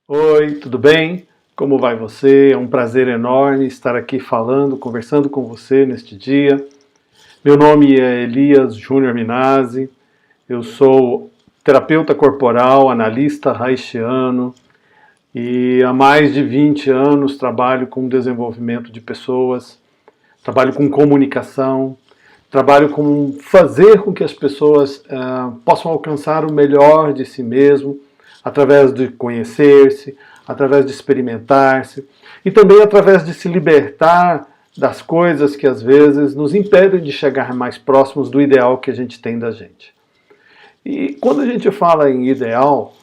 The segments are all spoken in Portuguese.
Oi, tudo bem? Como vai você? É um prazer enorme estar aqui falando, conversando com você neste dia. Meu nome é Elias Júnior Minazzi, eu sou terapeuta corporal, analista haitiano e há mais de 20 anos trabalho com desenvolvimento de pessoas, trabalho com comunicação, trabalho com fazer com que as pessoas possam alcançar o melhor de si mesmo, através de conhecer-se, através de experimentar-se e também através de se libertar das coisas que às vezes nos impedem de chegar mais próximos do ideal que a gente tem da gente. E quando a gente fala em ideal,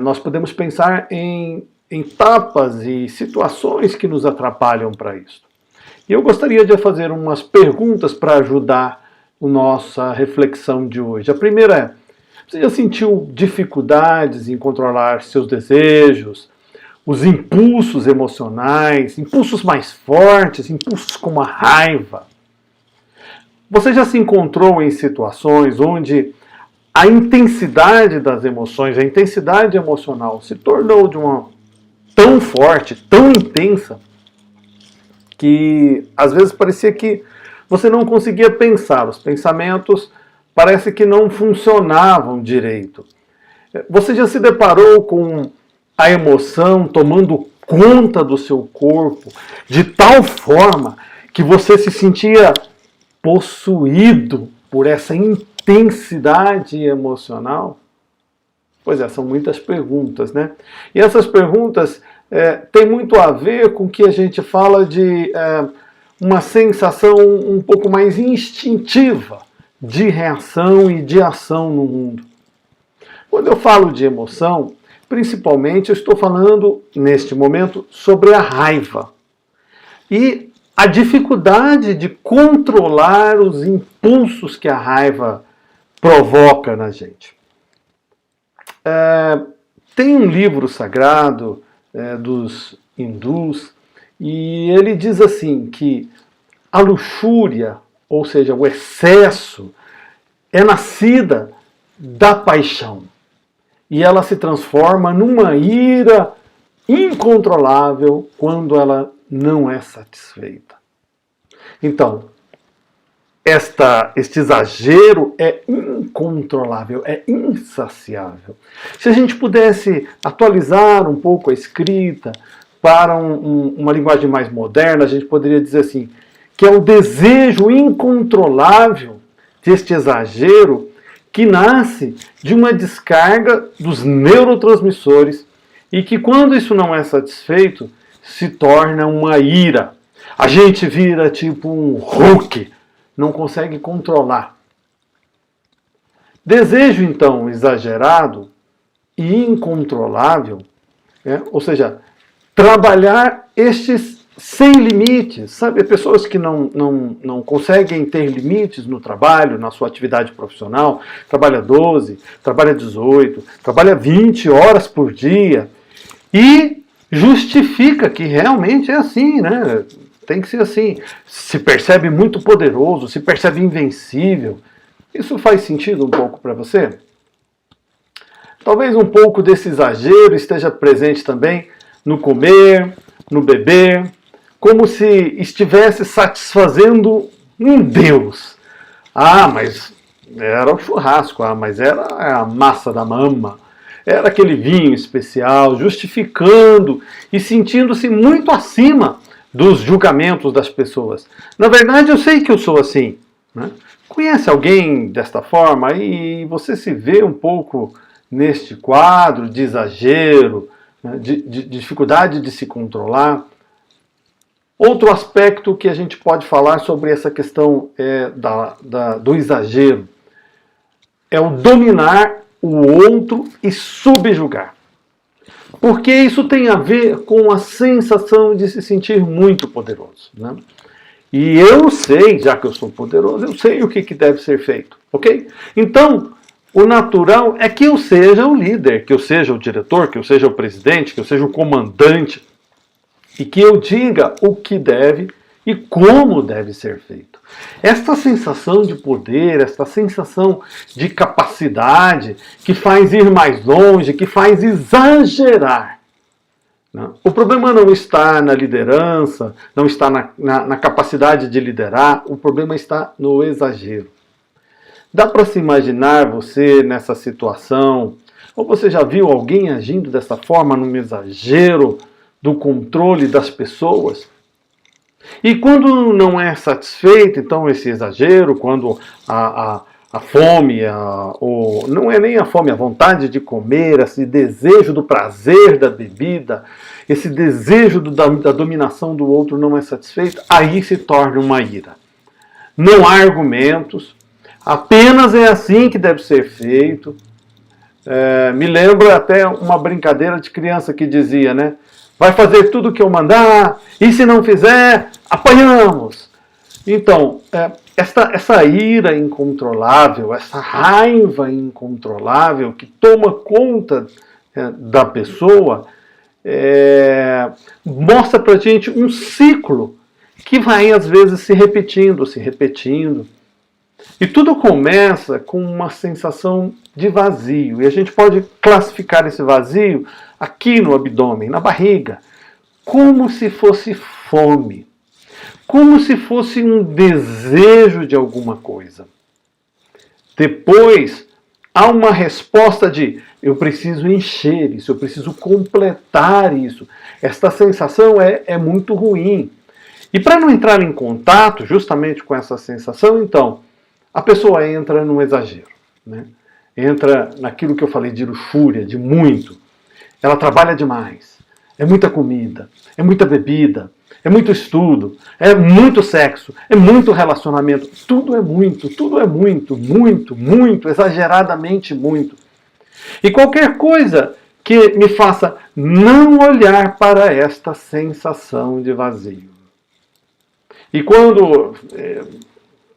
nós podemos pensar em etapas e situações que nos atrapalham para isso. E eu gostaria de fazer umas perguntas para ajudar a nossa reflexão de hoje. A primeira é: você já sentiu dificuldades em controlar seus desejos, os impulsos emocionais, impulsos mais fortes, impulsos como a raiva? Você já se encontrou em situações onde a intensidade das emoções, a intensidade emocional se tornou de uma tão forte, tão intensa, que às vezes parecia que você não conseguia pensar, os pensamentos parece que não funcionavam direito. Você já se deparou com a emoção tomando conta do seu corpo de tal forma que você se sentia possuído por essa intensidade emocional? Pois é, são muitas perguntas, né? E essas perguntas têm muito a ver com o que a gente fala de uma sensação um pouco mais instintiva de reação e de ação no mundo. Quando eu falo de emoção, principalmente eu estou falando, neste momento, sobre a raiva. E a dificuldade de controlar os impulsos que a raiva provoca na gente. Tem um livro sagrado dos hindus, e ele diz assim que a luxúria, ou seja, o excesso, é nascida da paixão. E ela se transforma numa ira incontrolável quando ela não é satisfeita. Então, este exagero é incontrolável, é insaciável. Se a gente pudesse atualizar um pouco a escrita para uma linguagem mais moderna, a gente poderia dizer assim, que é o desejo incontrolável deste exagero que nasce de uma descarga dos neurotransmissores e que, quando isso não é satisfeito, se torna uma ira. A gente vira tipo um Hulk, não consegue controlar. Desejo, então, exagerado e incontrolável, ou seja, trabalhar estes sem limites, sabe? Pessoas que não conseguem ter limites no trabalho, na sua atividade profissional, trabalha 12, trabalha 18, trabalha 20 horas por dia e justifica que realmente é assim, né? Tem que ser assim. Se percebe muito poderoso, se percebe invencível. Isso faz sentido um pouco para você? Talvez um pouco desse exagero esteja presente também no comer, no beber, como se estivesse satisfazendo um Deus. Ah, mas era o churrasco, mas era a massa da mama, era aquele vinho especial, justificando e sentindo-se muito acima dos julgamentos das pessoas. Na verdade, eu sei que eu sou assim, né? Conhece alguém desta forma e você se vê um pouco neste quadro de exagero, né? de dificuldade de se controlar? Outro aspecto que a gente pode falar sobre essa questão do exagero é o dominar o outro e subjugar. Porque isso tem a ver com a sensação de se sentir muito poderoso, né? E eu sei, já que eu sou poderoso, eu sei o que deve ser feito, ok? Então, o natural é que eu seja o líder, que eu seja o diretor, que eu seja o presidente, que eu seja o comandante, e que eu diga o que deve e como deve ser feito. Esta sensação de poder, esta sensação de capacidade que faz ir mais longe, que faz exagerar. O problema não está na liderança, não está na capacidade de liderar, o problema está no exagero. Dá para se imaginar você nessa situação, ou você já viu alguém agindo dessa forma, num exagero do controle das pessoas? E quando não é satisfeito, então, esse exagero, quando a fome, não é nem a fome, a vontade de comer, esse desejo do prazer da bebida, esse desejo da dominação do outro não é satisfeito, aí se torna uma ira. Não há argumentos, apenas é assim que deve ser feito. Me lembra até uma brincadeira de criança que dizia, né? Vai fazer tudo o que eu mandar, e se não fizer, apanhamos. Então, essa ira incontrolável, essa raiva incontrolável que toma conta da pessoa, mostra pra gente um ciclo que vai às vezes se repetindo. E tudo começa com uma sensação de vazio. E a gente pode classificar esse vazio aqui no abdômen, na barriga, como se fosse fome. Como se fosse um desejo de alguma coisa. Depois, há uma resposta de eu preciso encher isso, eu preciso completar isso. Esta sensação é muito ruim. E para não entrar em contato justamente com essa sensação, então, a pessoa entra no exagero, né? Entra naquilo que eu falei de luxúria, de muito. Ela trabalha demais. É muita comida, é muita bebida, é muito estudo, é muito sexo, é muito relacionamento. Tudo é muito, muito, exageradamente muito. E qualquer coisa que me faça não olhar para esta sensação de vazio. E quando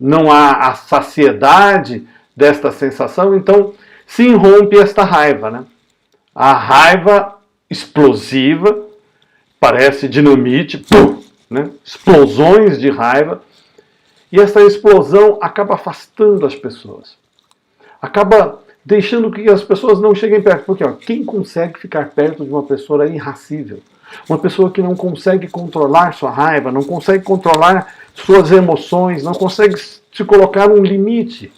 não há a saciedade desta sensação, então se irrompe esta raiva, né? A raiva explosiva, parece dinamite, pum, né? Explosões de raiva, e essa explosão acaba afastando as pessoas. Acaba deixando que as pessoas não cheguem perto. Porque quem consegue ficar perto de uma pessoa irracível? Uma pessoa que não consegue controlar sua raiva, não consegue controlar suas emoções, não consegue se colocar um limite.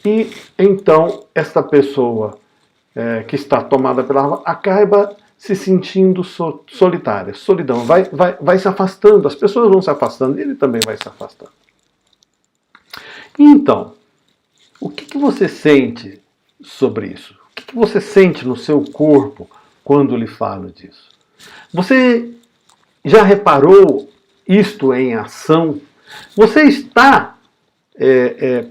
E então esta pessoa que está tomada pela raiva acaba se sentindo solitária, solidão, vai se afastando, as pessoas vão se afastando e ele também vai se afastando. Então, o que você sente sobre isso? O que você sente no seu corpo quando lhe falo disso? Você já reparou isto em ação? Você está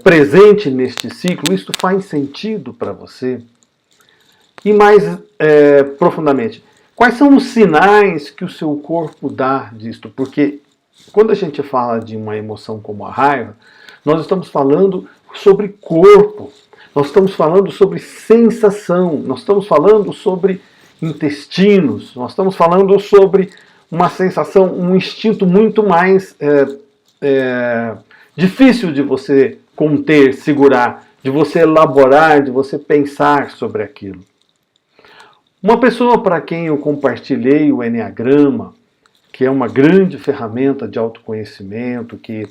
presente neste ciclo? Isto faz sentido para você? E mais profundamente, quais são os sinais que o seu corpo dá disto? Porque quando a gente fala de uma emoção como a raiva, nós estamos falando sobre corpo, nós estamos falando sobre sensação, nós estamos falando sobre intestinos, nós estamos falando sobre uma sensação, um instinto muito mais difícil de você conter, segurar, de você elaborar, de você pensar sobre aquilo. Uma pessoa para quem eu compartilhei o Enneagrama, que é uma grande ferramenta de autoconhecimento, que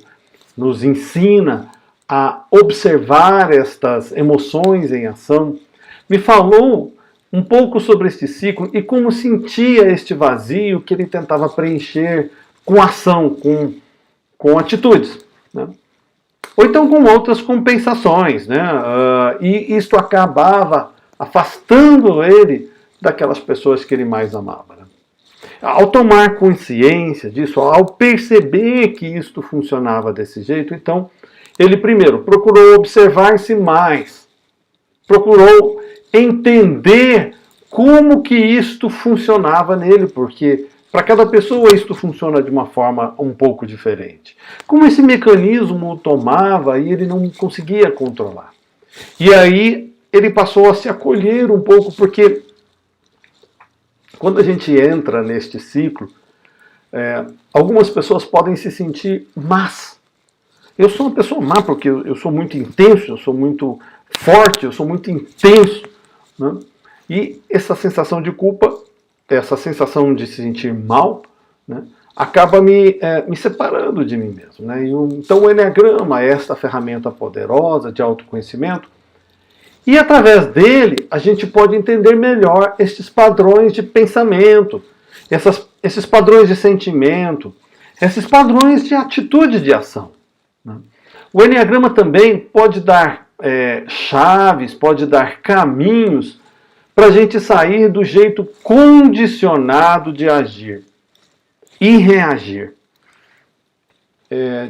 nos ensina a observar estas emoções em ação, me falou um pouco sobre este ciclo e como sentia este vazio que ele tentava preencher com ação, com atitudes, né? Ou então com outras compensações, né? E isto acabava afastando ele daquelas pessoas que ele mais amava, né? Ao tomar consciência disso, ao perceber que isto funcionava desse jeito, então ele primeiro procurou observar-se mais, procurou entender como que isto funcionava nele, porque para cada pessoa isto funciona de uma forma um pouco diferente. Como esse mecanismo o tomava e ele não conseguia controlar. E aí ele passou a se acolher um pouco, porque quando a gente entra neste ciclo, algumas pessoas podem se sentir más. Eu sou uma pessoa má porque eu sou muito intenso, eu sou muito forte, eu sou muito intenso, né? E essa sensação de culpa, essa sensação de se sentir mal, né, acaba me separando de mim mesmo, né? Então o Eneagrama é esta ferramenta poderosa de autoconhecimento, e através dele a gente pode entender melhor esses padrões de pensamento, esses padrões de sentimento, esses padrões de atitude de ação, né? O Eneagrama também pode dar chaves, pode dar caminhos para a gente sair do jeito condicionado de agir e reagir.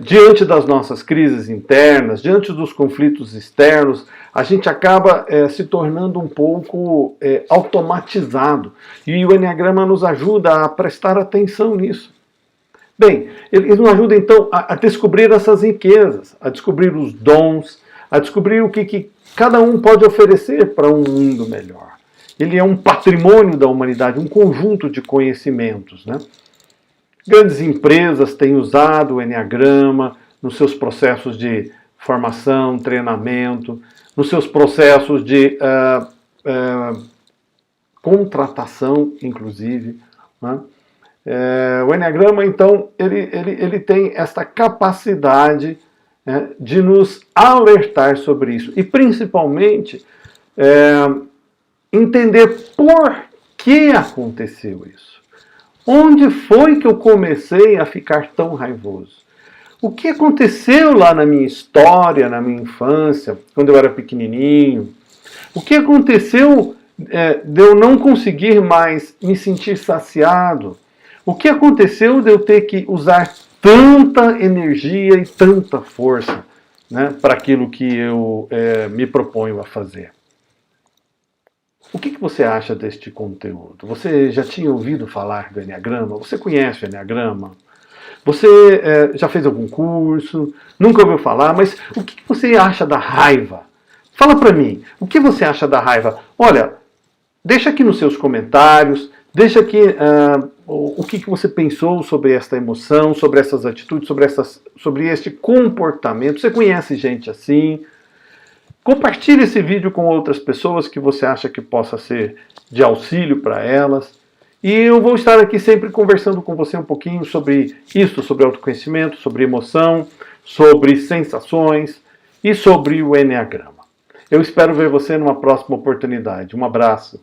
Diante das nossas crises internas, diante dos conflitos externos, a gente acaba se tornando um pouco automatizado. E o Eneagrama nos ajuda a prestar atenção nisso. Bem, ele nos ajuda então a descobrir essas riquezas, a descobrir os dons, a descobrir o que cada um pode oferecer para um mundo melhor. Ele é um patrimônio da humanidade, um conjunto de conhecimentos, né? Grandes empresas têm usado o Eneagrama nos seus processos de formação, treinamento, nos seus processos de contratação, inclusive, né? O Eneagrama, então, ele tem esta capacidade de nos alertar sobre isso. E, principalmente, entender por que aconteceu isso. Onde foi que eu comecei a ficar tão raivoso? O que aconteceu lá na minha história, na minha infância, quando eu era pequenininho? O que aconteceu de eu não conseguir mais me sentir saciado? O que aconteceu de eu ter que usar tanta energia e tanta força, né, para aquilo que eu me proponho a fazer? O que você acha deste conteúdo? Você já tinha ouvido falar do Eneagrama? Você conhece o Eneagrama? Você já fez algum curso? Nunca ouviu falar? Mas o que você acha da raiva? Fala para mim, o que você acha da raiva? Olha, deixa aqui nos seus comentários, deixa aqui o que você pensou sobre esta emoção, sobre essas atitudes, sobre este comportamento. Você conhece gente assim? Compartilhe esse vídeo com outras pessoas que você acha que possa ser de auxílio para elas. E eu vou estar aqui sempre conversando com você um pouquinho sobre isso, sobre autoconhecimento, sobre emoção, sobre sensações e sobre o Eneagrama. Eu espero ver você numa próxima oportunidade. Um abraço.